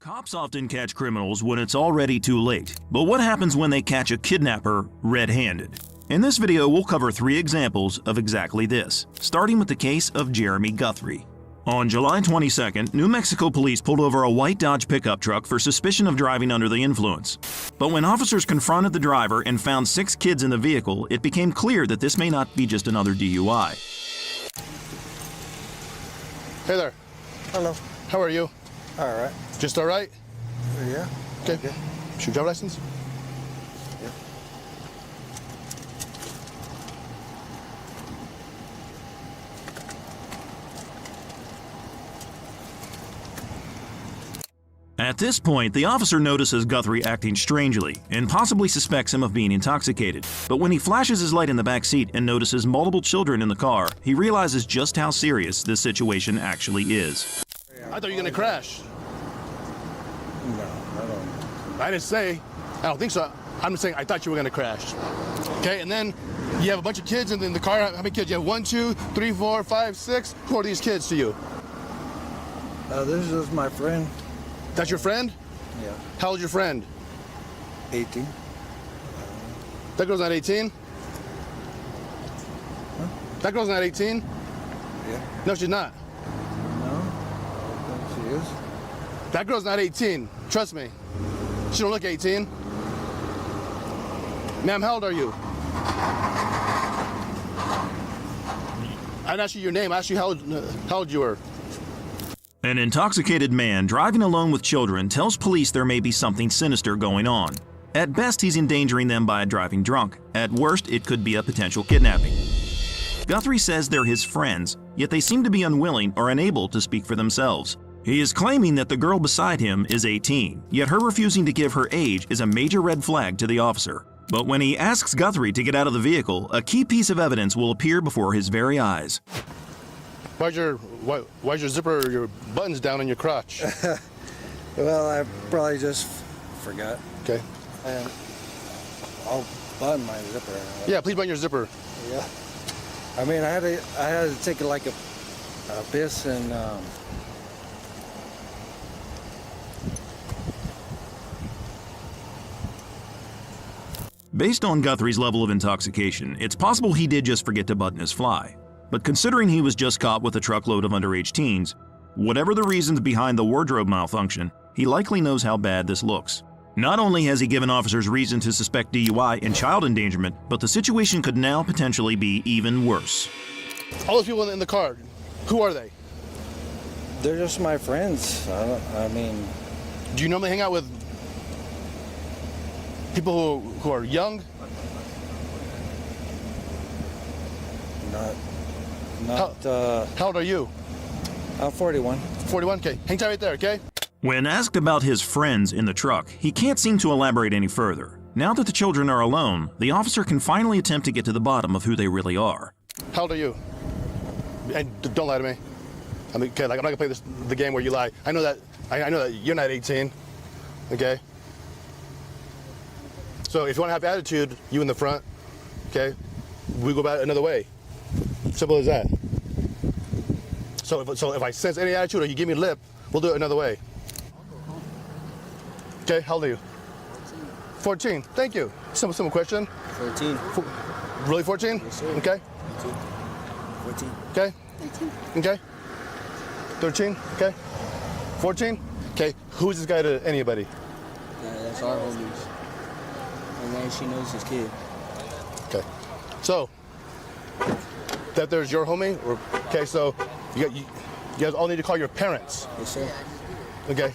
Cops often catch criminals when it's already too late, but what happens when they catch a kidnapper red-handed? In this video, we'll cover 3 examples of exactly this, starting with the case of Jeremy Guthrie. On July 22nd, New Mexico police pulled over a white Dodge pickup truck for suspicion of driving under the influence. But when officers confronted the driver and found 6 kids in the vehicle, it became clear that this may not be just another DUI. Hey there. Hello. How are you? All right. Just all right? Yeah. Okay. Is your driver's license? Yeah. At this point, the officer notices Guthrie acting strangely and possibly suspects him of being intoxicated. But when he flashes his light in the back seat and notices multiple children in the car, he realizes just how serious this situation actually is. I thought you were going to crash. No, I don't. I didn't say. I don't think so. I'm just saying I thought you were going to crash. Okay, and then you have a bunch of kids in the car. How many kids? You have 1, 2, 3, 4, 5, 6. Who are these kids to you? This is my friend. That's your friend? Yeah. How old's your friend? 18. That girl's not 18? Huh? That girl's not 18? Yeah. No, she's not. No, I don't think she is. That girl's not 18. Trust me. She don't look 18. Ma'am, how old are you? I didn't ask you your name. I asked you how old you were. An intoxicated man driving alone with children tells police there may be something sinister going on. At best, he's endangering them by driving drunk. At worst, it could be a potential kidnapping. Guthrie says they're his friends, yet they seem to be unwilling or unable to speak for themselves. He is claiming that the girl beside him is 18, yet her refusing to give her age is a major red flag to the officer. But when he asks Guthrie to get out of the vehicle, a key piece of evidence will appear before his very eyes. Why's your zipper, your buttons down in your crotch? Well, I probably just forgot. Okay. And I'll button my zipper. Yeah, please button your zipper. Yeah. I mean, I had to take like a piss and Based on Guthrie's level of intoxication, it's possible he did just forget to button his fly. But considering he was just caught with a truckload of underage teens, whatever the reasons behind the wardrobe malfunction, he likely knows how bad this looks. Not only has he given officers reason to suspect DUI and child endangerment, but the situation could now potentially be even worse. All those people in the car, who are they? they're just my friends. I mean... Do you normally hang out with people who are young? How old are you? I'm 41. 41, okay. Hang tight right there, okay? When asked about his friends in the truck, he can't seem to elaborate any further. Now that the children are alone, the officer can finally attempt to get to the bottom of who they really are. How old are you? And don't lie to me. I mean, okay, like, I'm not gonna play the game where you lie. I know that you're not 18, okay? So if you want to have attitude, you in the front, okay? We go about it another way. Simple as that. So if I sense any attitude or you give me lip, we'll do it another way. Okay, how old are you? 14. Thank you. Simple question. 14. Really 14? Yes, sir. Okay. 14. Okay. 13. Okay. 13. Okay. 14. Okay. Who's this guy to anybody? That's our homies. And then she knows his kid. Okay. So that there's your homie. Okay. So you guys all need to call your parents. Yes, sir. Okay.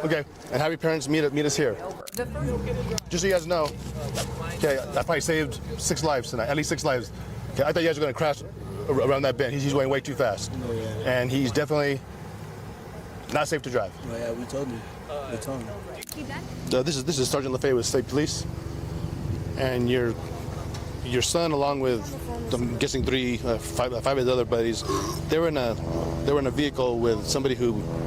Okay. And have your parents meet us here. Just so you guys know. Okay. I probably saved 6 lives tonight. At least 6 lives. Okay. I thought you guys were gonna crash around that bend. He's going way too fast. Oh, yeah. And he's definitely not safe to drive. Oh, yeah, we told him. We told him. This is Sergeant LaFay with State Police, and your son, along with I'm guessing 5 of his other buddies, they were in a vehicle with somebody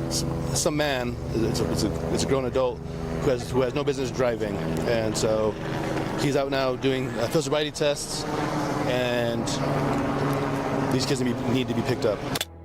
some man. It's a grown adult who has no business driving, and so he's out now doing field sobriety tests, and these kids need to be picked up.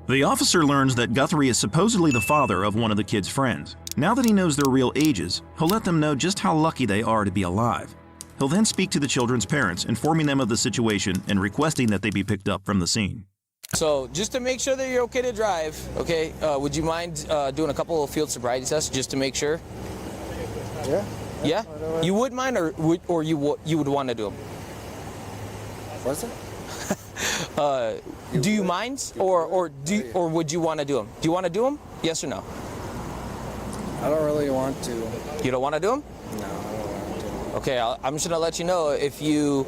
The officer learns that Guthrie is supposedly the father of one of the kid's friends. Now that he knows their real ages, he'll let them know just how lucky they are to be alive. He'll then speak to the children's parents, informing them of the situation and requesting that they be picked up from the scene. So just to make sure that you're okay to drive, okay, would you mind doing a couple of field sobriety tests just to make sure? Yeah. Yeah? You would mind, or you would want to do them? What's it? Do you mind, or would you want to do them? Do you want to do them? Yes or no? I don't really want to. You don't want to do them? No, I don't want to. Okay, I'm just gonna let you know, if you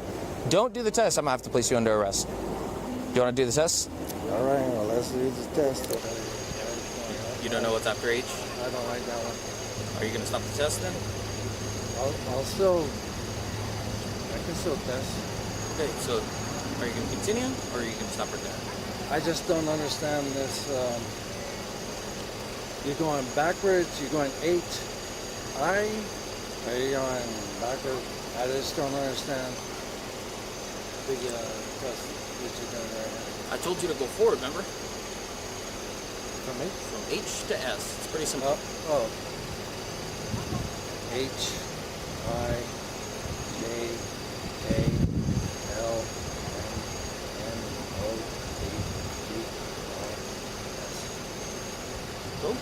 don't do the test, I'm gonna have to place you under arrest. Do you want to do the test? All right, well, let's do the test. You don't know what's after H? I don't like that one. Are you gonna stop the test then? I'll still, I can still test. Okay, so are you gonna continue, or are you gonna stop right there? I just don't understand this. You're going backwards, you're going H, I, are you going backwards? I just don't understand the test that you're doing right now. I told you to go forward, remember? For me? From H to S. It's pretty simple. Oh. H, I, J, K, L, M, O, P, Q, R, S. Cool.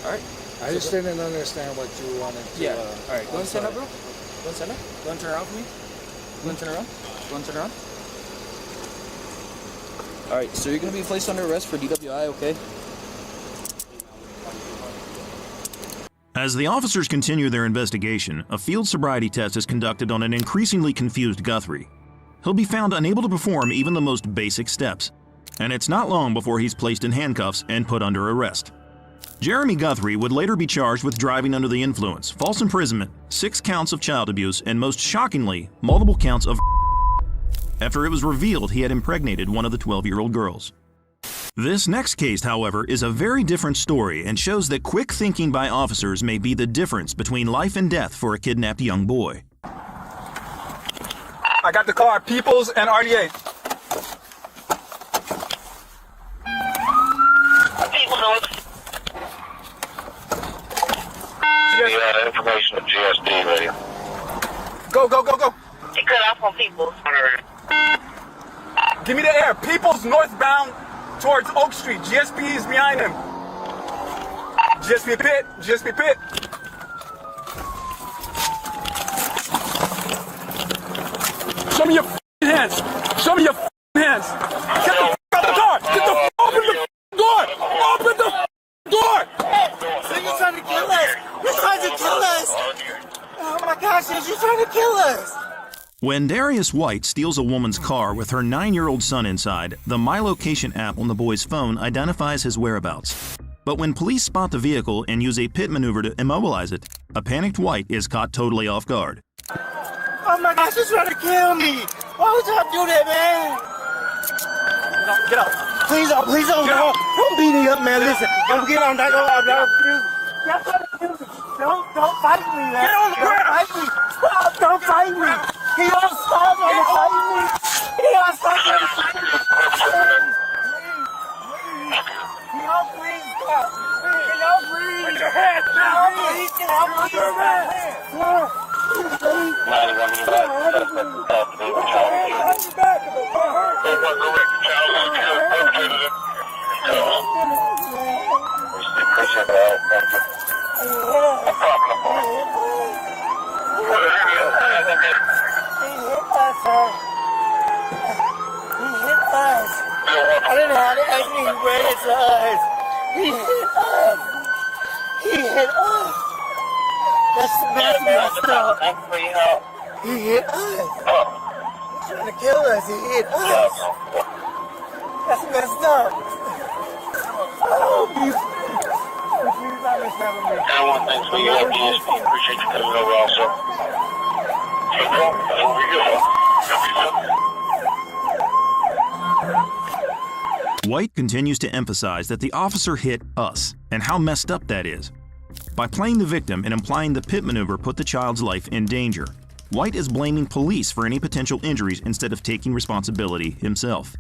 All right. I just didn't understand what you wanted to. Yeah. All right. Go and stand up, bro. Go and stand up. Go and turn around for me. Go and turn around. Go and turn around. All right. So you're gonna be placed under arrest for DWI, okay? As the officers continue their investigation, a field sobriety test is conducted on an increasingly confused Guthrie. He'll be found unable to perform even the most basic steps, and it's not long before he's placed in handcuffs and put under arrest. Jeremy Guthrie would later be charged with driving under the influence, false imprisonment, 6 counts of child abuse, and most shockingly, multiple counts of after it was revealed he had impregnated one of the 12-year-old girls. This next case, however, is a very different story and shows that quick thinking by officers may be the difference between life and death for a kidnapped young boy. I got the car, Peoples and RDA. The information of GSD radio. Go, go, go, go. You cut off on Peoples. Give me the air. Peoples northbound towards Oak Street. GSP is behind him. GSP pit. GSP pit. Show me your hands. Show me your hands. Get the out the car. Get the open the door. Open the door. So you're trying to kill us. You're trying to kill us. Oh my gosh, you're trying to kill us. When Darius White steals a woman's car with her 9-year-old son inside, the My Location app on the boy's phone identifies his whereabouts. But when police spot the vehicle and use a pit maneuver to immobilize it, a panicked White is caught totally off guard. Oh my gosh, you're trying to kill me. Why would y'all do that, man? Get out. Please don't don't beat me up, man. Listen, don't get on that. Y'all trying to kill me. Don't fight me, man. Get on the ground. Don't fight me. Stop, don't fight me. He don't stop trying to fight me. He don't stop trying to fight me. He don't please stop. He don't please. Put your hands down. Please, get out of your man. I didn't have to ask me who ran into us. He hit us. He hit us. That's messed up. He hit us. He's trying to kill us. He hit us. That's messed up. Oh, please not mess up with me. Everyone thanks for you at GSP. Appreciate you coming over also. Over you. White continues to emphasize that the officer hit us and how messed up that is. By playing the victim and implying the pit maneuver put the child's life in danger, White is blaming police for any potential injuries instead of taking responsibility himself.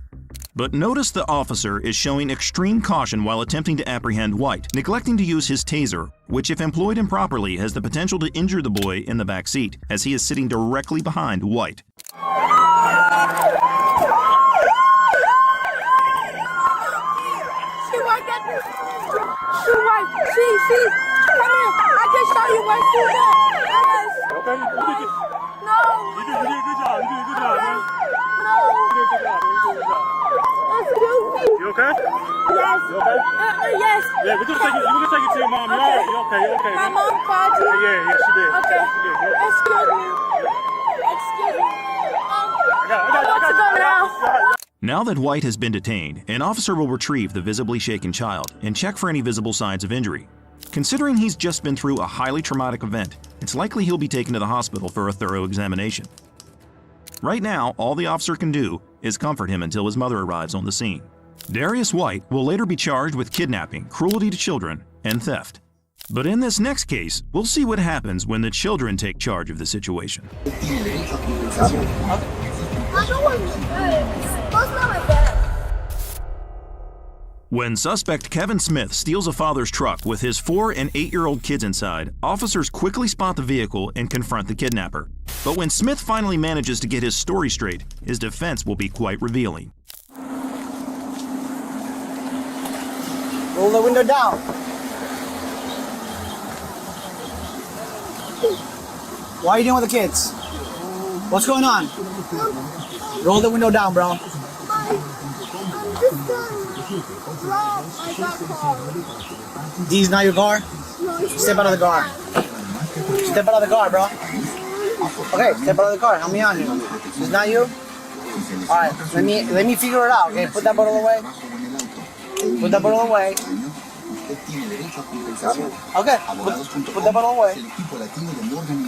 But notice the officer is showing extreme caution while attempting to apprehend White, neglecting to use his taser, which if employed improperly has the potential to injure the boy in the back seat, as he is sitting directly behind White. See, come here. I can show you where to go. Yes. Okay, you did it. No. You did a good job. You did a good job, man. No. You did a good job. You did a good job. Excuse me. You okay? Yes. You okay? Yes. Yeah, we're gonna take you to your mom. You all right? You okay? You okay? My mom called you. Yeah, she did. Okay. She did. You okay? Excuse me. I want to go now. Now that White has been detained, an officer will retrieve the visibly shaken child and check for any visible signs of injury. Considering he's just been through a highly traumatic event, it's likely he'll be taken to the hospital for a thorough examination. Right now, all the officer can do is comfort him until his mother arrives on the scene. Darius White will later be charged with kidnapping, cruelty to children, and theft. But in this next case, we'll see what happens when the children take charge of the situation. When suspect Kevin Smith steals a father's truck with his 4- and 8-year-old kids inside, officers quickly spot the vehicle and confront the kidnapper. But when Smith finally manages to get his story straight, his defense will be quite revealing. Roll the window down. Why are you doing with the kids? What's going on? Roll the window down, bro. D's not your car? Step out of the car. Step out of the car, bro. Okay, step out of the car. Help me out here. It's not you? Alright, let me figure it out, okay? Put that bottle away. Put that bottle away. Okay, put that bottle away.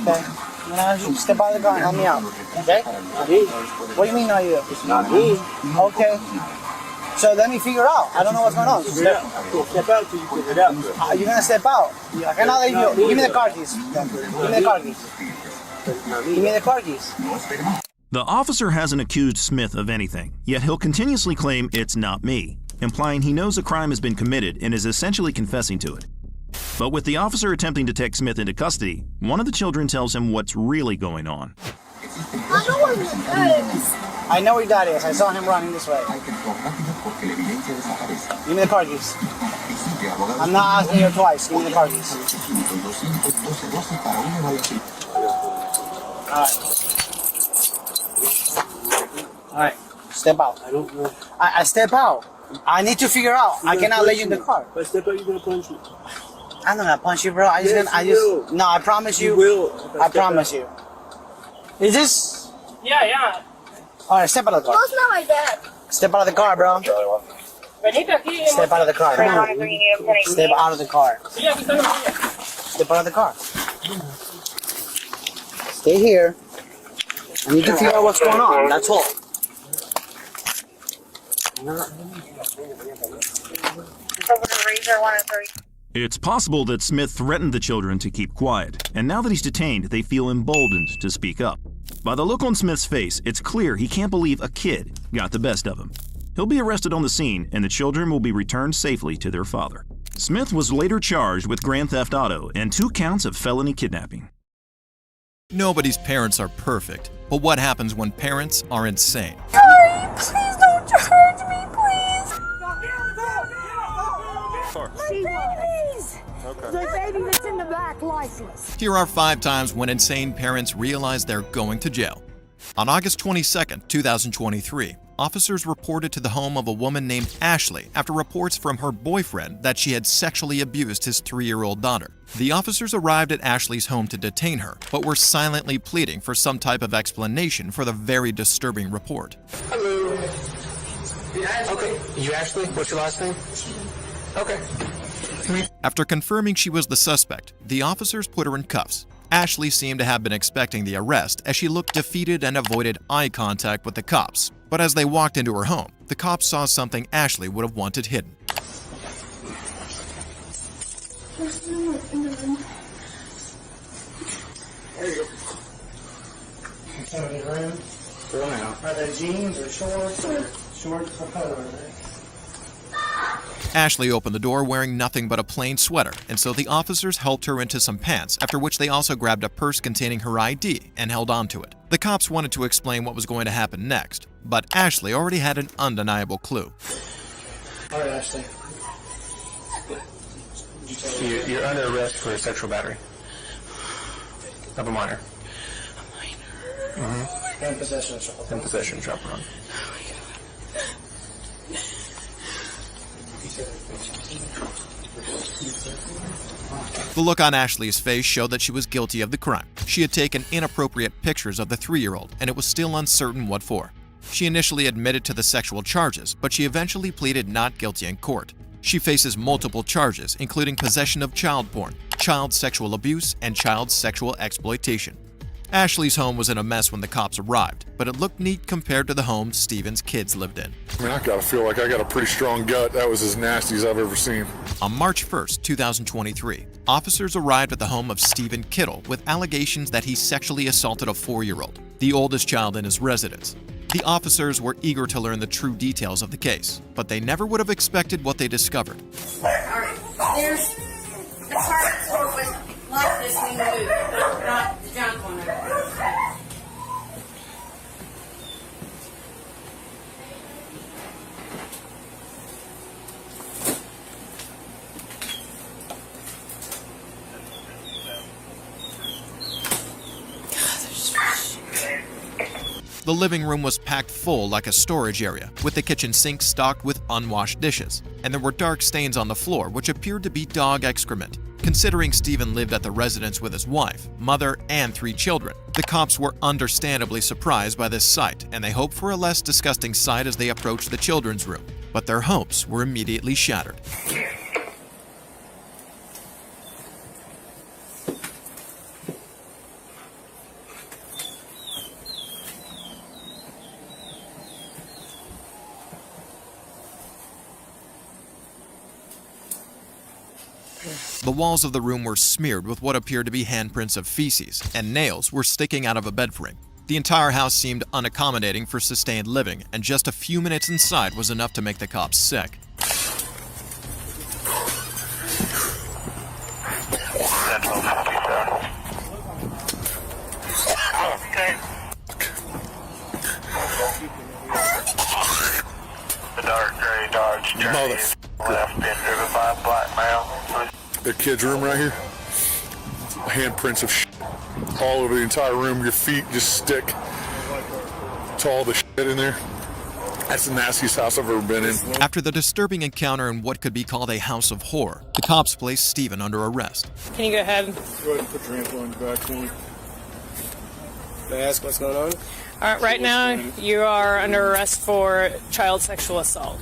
Okay. Now step out of the car and help me out. Okay? What do you mean not you? Not me. Okay. So let me figure out. I don't know what's going on. Step out till you figure it out. You're gonna step out. I cannot let you. Give me the car keys. Give me the car keys. Give me the car keys. The officer hasn't accused Smith of anything, yet he'll continuously claim it's not me, implying he knows a crime has been committed and is essentially confessing to it. But with the officer attempting to take Smith into custody, one of the children tells him what's really going on. I know where your dad is. I know where your dad is. I saw him running this way. Give me the car keys. I'm not asking you twice. Give me the car keys. Alright. Step out. I step out. I need to figure out. I cannot let you in the car. If I step out, you're gonna punch me. I'm not gonna punch you, bro. No, I promise you. You will. I promise you. Is this? Yeah. Alright, step out of the car. No, it's not my dad. Step out of the car, bro. Step out of the car. Step out of the car. Step out of the car. Stay here. I need to figure out what's going on. That's all. It's possible that Smith threatened the children to keep quiet, and now that he's detained, they feel emboldened to speak up. By the look on Smith's face, it's clear he can't believe a kid got the best of him. He'll be arrested on the scene, and the children will be returned safely to their father. Smith was later charged with grand theft auto and 2 counts of felony kidnapping. Nobody's parents are perfect, but what happens when parents are insane? Sorry, please don't charge me, please. Babies. The baby that's in the back, lifeless. Here are 5 times when insane parents realize they're going to jail. On August 22, 2023, officers reported to the home of a woman named Ashley after reports from her boyfriend that she had sexually abused his 3-year-old daughter. The officers arrived at Ashley's home to detain her, but were silently pleading for some type of explanation for the very disturbing report. Hello. Okay, you Ashley? What's your last name? Okay. After confirming she was the suspect, the officers put her in cuffs. Ashley seemed to have been expecting the arrest as she looked defeated and avoided eye contact with the cops. But as they walked into her home, the cops saw something Ashley would have wanted hidden. There you go. Are they jeans or shorts or Ashley opened the door wearing nothing but a plain sweater, and so the officers helped her into some pants, after which they also grabbed a purse containing her ID and held onto it. The cops wanted to explain what was going to happen next, but Ashley already had an undeniable clue. All right, Ashley. You're under arrest for sexual battery of a minor. A minor? Mm-hmm. And possession of chaperone. And possession of chaperone. The look on Ashley's face showed that she was guilty of the crime. She had taken inappropriate pictures of the 3-year-old, and it was still uncertain what for. She initially admitted to the sexual charges, but she eventually pleaded not guilty in court. She faces multiple charges, including possession of child porn, child sexual abuse, and child sexual exploitation. Ashley's home was in a mess when the cops arrived, but it looked neat compared to the home Steven's kids lived in. I mean, I gotta feel like I got a pretty strong gut. That was as nasty as I've ever seen. On March 1st, 2023, officers arrived at the home of Stephen Kittle with allegations that he sexually assaulted a 4-year-old, the oldest child in his residence. The officers were eager to learn the true details of the case, but they never would have expected what they discovered. Alright, there's the part door was like this when you move, but not the junk on it. The living room was packed full like a storage area, with the kitchen sink stocked with unwashed dishes, and there were dark stains on the floor which appeared to be dog excrement. Considering Stephen lived at the residence with his wife, mother, and 3 children, the cops were understandably surprised by this sight, and they hoped for a less disgusting sight as they approached the children's room. But their hopes were immediately shattered. The walls of the room were smeared with what appeared to be handprints of feces, and nails were sticking out of a bed frame. The entire house seemed unaccommodating for sustained living, and just a few minutes inside was enough to make the cops sick. The dark gray Dodge Journey left being driven by a black male. The kid's room right here. Handprints of shit all over the entire room. Your feet just stick to all the shit in there. That's the nastiest house I've ever been in. After the disturbing encounter in what could be called a house of horror, the cops placed Stephen under arrest. Can you go ahead? Go ahead and put your hands on your back for me. May I ask what's going on? All right, right now you are under arrest for child sexual assault.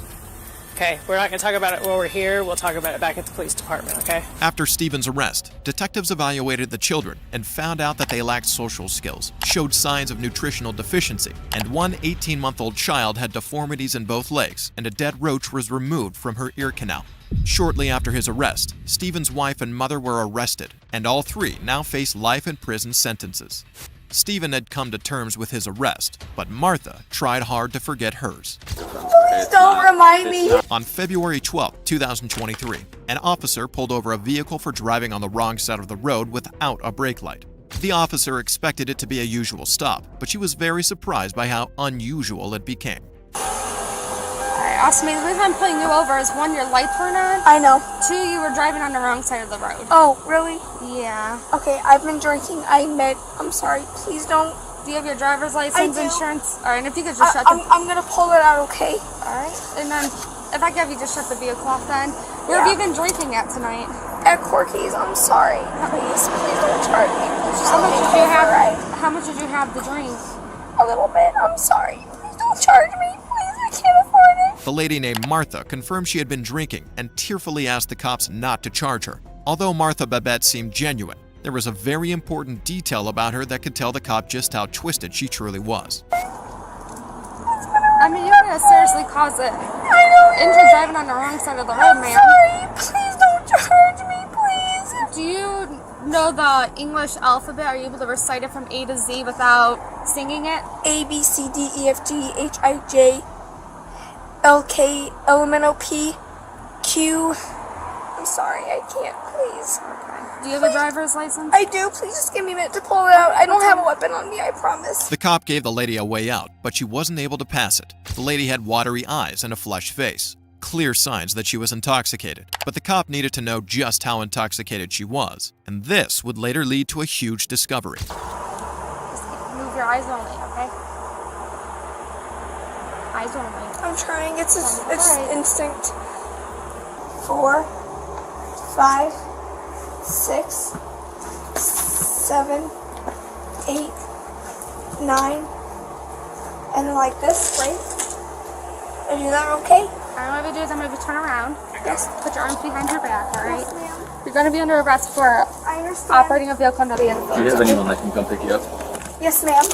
Okay, we're not going to talk about it while we're here. We'll talk about it back at the police department, okay? After Stephen's arrest, detectives evaluated the children and found out that they lacked social skills, showed signs of nutritional deficiency, and one 18-month-old child had deformities in both legs, and a dead roach was removed from her ear canal. Shortly after his arrest, Stephen's wife and mother were arrested, and all 3 now face life in prison sentences. Stephen had come to terms with his arrest, but Martha tried hard to forget hers. Please don't remind me. On February 12, 2023, an officer pulled over a vehicle for driving on the wrong side of the road without a brake light. The officer expected it to be a usual stop, but she was very surprised by how unusual it became. Asked me, the reason I'm pulling you over is 1, your lights weren't on. I know. 2, you were driving on the wrong side of the road. Oh, really? Yeah. Okay, I've been drinking. I admit. I'm sorry. Please don't. Do you have your driver's license, I do. insurance? All right, and if you could just shut the... I'm gonna pull it out, okay? All right, and then if I could have you just shut the vehicle off then. Where have you been drinking at tonight? At Corky's. I'm sorry. Please don't charge me. Please just How let much me did you go have? for a ride. How much did you have to drink? A little bit. I'm sorry. Please don't charge me. Please, I can't afford it. The lady named Martha confirmed she had been drinking and tearfully asked the cops not to charge her. Although Martha Babette seemed genuine, there was a very important detail about her that could tell the cop just how twisted she truly was. I mean, you're gonna seriously cause it. Injury driving on the wrong side of the road, I'm ma'am. sorry. Please don't charge me, please. Do you know the English alphabet? Are you able to recite it from A to Z without singing it? A, B, C, D, E, F, G, H, I, J. LK, elemental P, Q. I'm sorry, I can't, please. Do you have a driver's license? I do. Please just give me a minute to pull it out. I don't have a weapon on me, I promise. The cop gave the lady a way out, but she wasn't able to pass it. The lady had watery eyes and a flushed face. Clear signs that she was intoxicated, but the cop needed to know just how intoxicated she was, and this would later lead to a huge discovery. Just move your eyes only, okay? Eyes only. I'm trying. It's instinct. 4, 5, 6, 7, 8, 9, and then like this, right? Are you that okay? All I'm going to do is I'm going to turn around. Yes. Put your arms behind your back, all right? Yes, ma'am. You're going to be under arrest for operating a vehicle under the influence. Do you have anyone that can come pick you up? Yes, ma'am.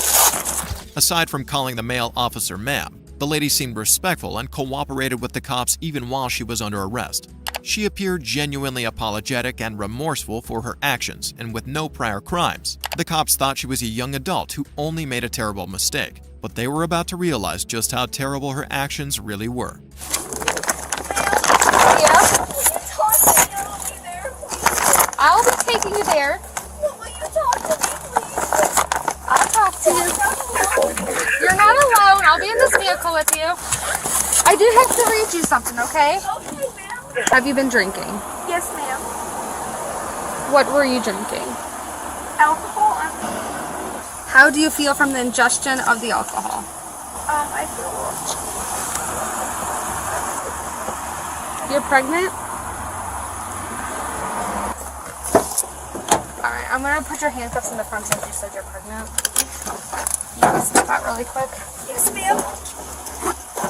Aside from calling the male officer ma'am, the lady seemed respectful and cooperated with the cops even while she was under arrest. She appeared genuinely apologetic and remorseful for her actions, and with no prior crimes. The cops thought she was a young adult who only made a terrible mistake, but they were about to realize just how terrible her actions really were. I'll be taking you there. Will you talk to me, please? I'll talk to you. You're not alone. I'll be in this vehicle with you. I do have to read you something, okay? Okay, ma'am. Have you been drinking? Yes, ma'am. What were you drinking? Alcohol. How do you feel from the ingestion of the alcohol? I feel a little. You're pregnant? Alright, I'm gonna put your handcuffs in the front since you said you're pregnant. You wanna step out really quick? Yes, ma'am.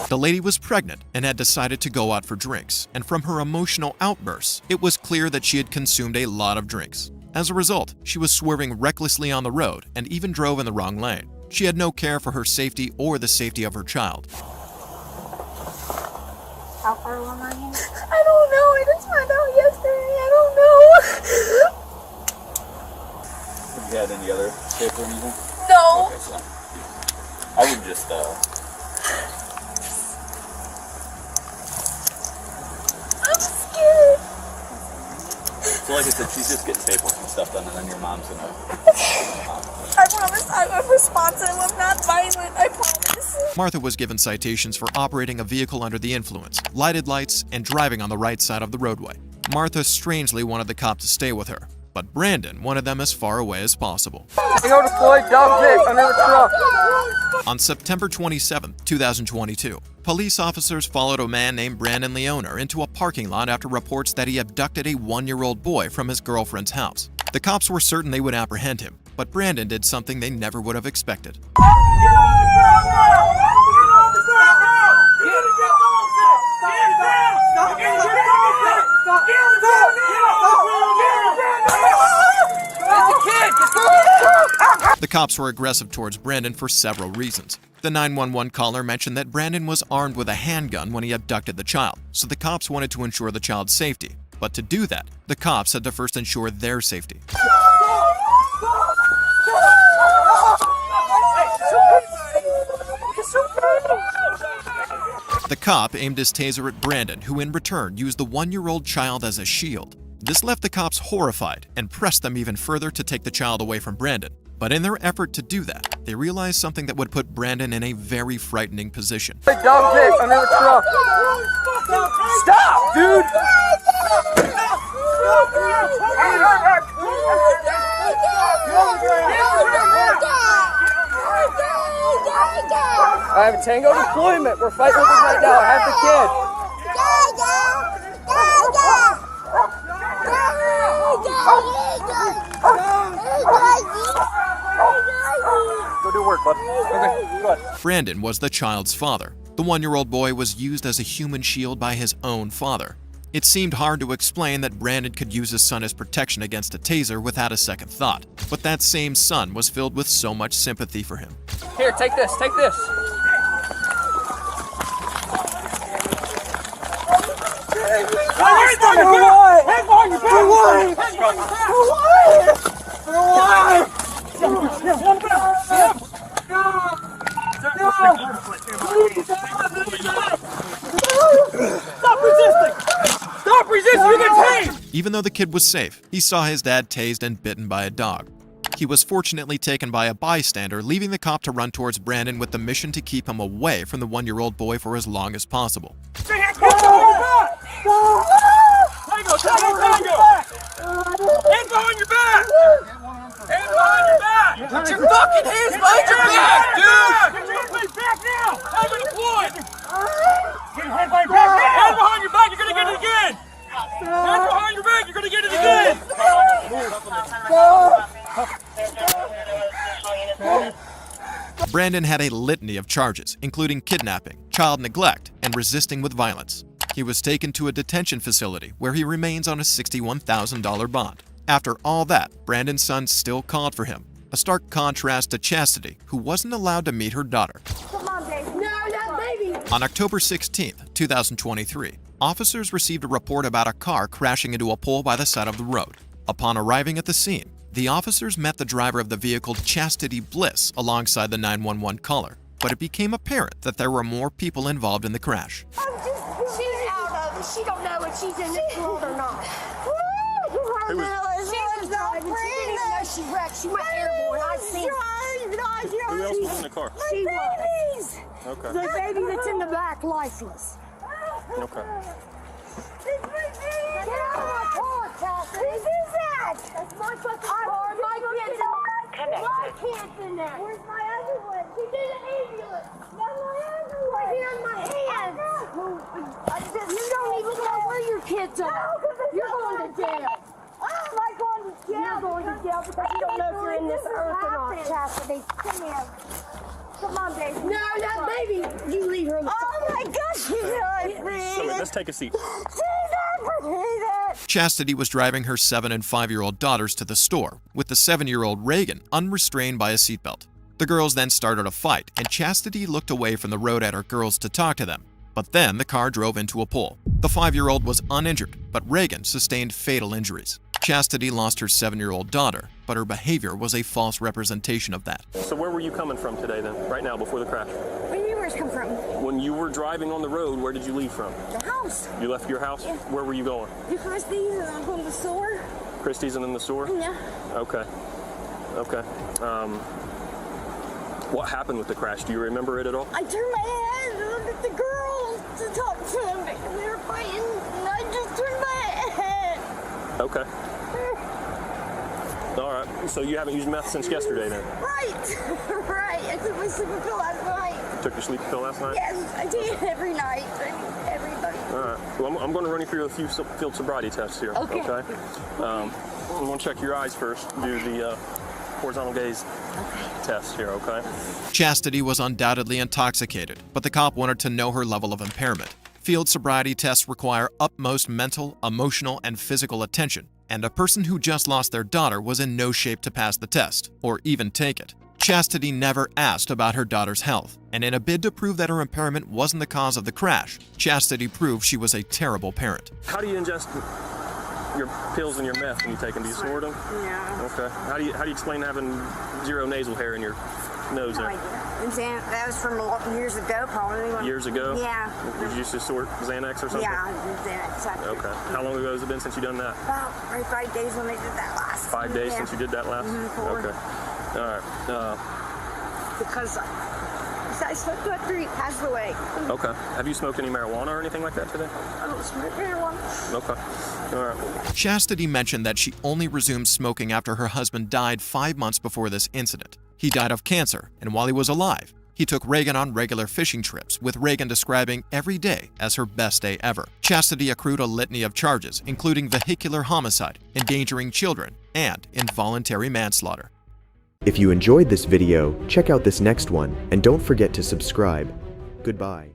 The lady was pregnant and had decided to go out for drinks, and from her emotional outbursts, it was clear that she had consumed a lot of drinks. As a result, she was swerving recklessly on the road and even drove in the wrong lane. She had no care for her safety or the safety of her child. How far along are you? I don't know. I just found out yesterday. I don't know. Have you had any other escape or anything? No. Okay, so I would just, I'm scared. So like I said, she's just getting staples and stuff done, and then your mom's gonna... I promise I'm responsive. I'm not violent. I promise. Martha was given citations for operating a vehicle under the influence, lighted lights, and driving on the right side of the roadway. Martha strangely wanted the cop to stay with her, but Brandon wanted them as far away as possible. Go deploy dog dick under the truck. On September 27, 2022, police officers followed a man named Brandon Leoner into a parking lot after reports that he abducted a 1-year-old boy from his girlfriend's house. The cops were certain they would apprehend him, but Brandon did something they never would have expected. The cops were aggressive towards Brandon for several reasons. The 911 caller mentioned that Brandon was armed with a handgun when he abducted the child, so the cops wanted to ensure the child's safety. But to do that, the cops had to first ensure their safety. The cop aimed his taser at Brandon, who in return used the 1-year-old child as a shield. This left the cops horrified and pressed them even further to take the child away from Brandon. But in their effort to do that, they realized something that would put Brandon in a very frightening position. Dog dick under the truck. Stop, dude! I have a Tango deployment. We're fighting with him right now. I have the kid. Go do work, bud. Okay, go ahead. Brandon was the child's father. The 1-year-old boy was used as a human shield by his own father. It seemed hard to explain that Brandon could use his son as protection against a taser without a second thought. But that same son was filled with so much sympathy for him. Here, take this, take this. Even though the kid was safe, he saw his dad tased and bitten by a dog. He was fortunately taken by a bystander, leaving the cop to run towards Brandon with the mission to keep him away from the 1-year-old boy for as long as possible. Hands behind your back! Hands behind your back! Put your fucking hands behind your back, dude! Get your face back now! I'm deployed! Get your head behind your back! Hands behind your back, you're gonna get it again! Hands behind your back, you're gonna get it again! Brandon had a litany of charges, including kidnapping, child neglect, and resisting with violence. He was taken to a detention facility where he remains on a $61,000 bond. After all that, Brandon's son still called for him, a stark contrast to Chastity, who wasn't allowed to meet her daughter. Come on, baby. No, that baby. On October 16, 2023, officers received a report about a car crashing into a pole by the side of the road. Upon arriving at the scene, the officers met the driver of the vehicle, Chastity Bliss, alongside the 911 caller, but it became apparent that there were more people involved in the crash. She's out of it. She don't know if she's in this world or not. She was not driving. She didn't even know she wrecked. She went airborne. I seen her. Who else was in the car? She was. Okay. The baby that's in the back, lifeless. Okay. Get out of my car, Chastity. Who is that? That's my fucking car. My kid's in there. My kid's in there. Where's my other one? She did an ambulance. That's my other one. Right here in my hands. You don't even know where your kids are. You're going to jail. I'm not going to jail. You're going to jail because you don't know if you're in this earth or not, Chastity. Come here. Come on, baby. No, that baby. You leave her in the car. Oh my gosh, she's not free. So wait, let's take a seat. Chastity was driving her 7- and 5-year-old daughters to the store, with the 7-year-old Reagan unrestrained by a seatbelt. The girls then started a fight, and Chastity looked away from the road at her girls to talk to them. But then the car drove into a pole. The 5-year-old was uninjured, but Reagan sustained fatal injuries. Chastity lost her 7-year-old daughter, but her behavior was a false representation of that. So where were you coming from today then, right now, before the crash? Where do you yours come from? When you were driving on the road, where did you leave from? The house. You left your house? Yeah. Where were you going? To Christie's and I'm going to the store. Christie's and then the store? Yeah. Okay. Okay. What happened with the crash? Do you remember it at all? I turned my head and looked at the girls to talk to them and they were fighting and I just turned my head. Okay. All right. So you haven't used meth since yesterday then? Right. Right. I took my sleeping pill last night. You took your sleeping pill last night? Yes, I take it every night. Everybody. All right. Well, I'm going to run you through a few field sobriety tests here. Okay. I'm going to check your eyes first. Do the horizontal gaze test here, okay? Chastity was undoubtedly intoxicated, but the cop wanted to know her level of impairment. Field sobriety tests require utmost mental, emotional, and physical attention, and a person who just lost their daughter was in no shape to pass the test, or even take it. Chastity never asked about her daughter's health, and in a bid to prove that her impairment wasn't the cause of the crash, Chastity proved she was a terrible parent. How do you ingest your pills and your meth when you take them? Do you snort them? Yeah. Okay. How do you explain having zero nasal hair in your nose there? That was from years ago, probably. Years ago? Yeah. Did you used to snort Xanax or something? Yeah, Xanax. Okay. How long ago has it been since you done that? About 5 days when they did that last. 5 days since you did that last? Okay. All right. Because I smoked after he passed away. Okay. Have you smoked any marijuana or anything like that today? I don't smoke marijuana. Okay. All right. Chastity mentioned that she only resumed smoking after her husband died 5 months before this incident. He died of cancer, and while he was alive, he took Reagan on regular fishing trips, with Reagan describing every day as her best day ever. Chastity accrued a litany of charges, including vehicular homicide, endangering children, and involuntary manslaughter. If you enjoyed this video, check out this next one, and don't forget to subscribe. Goodbye.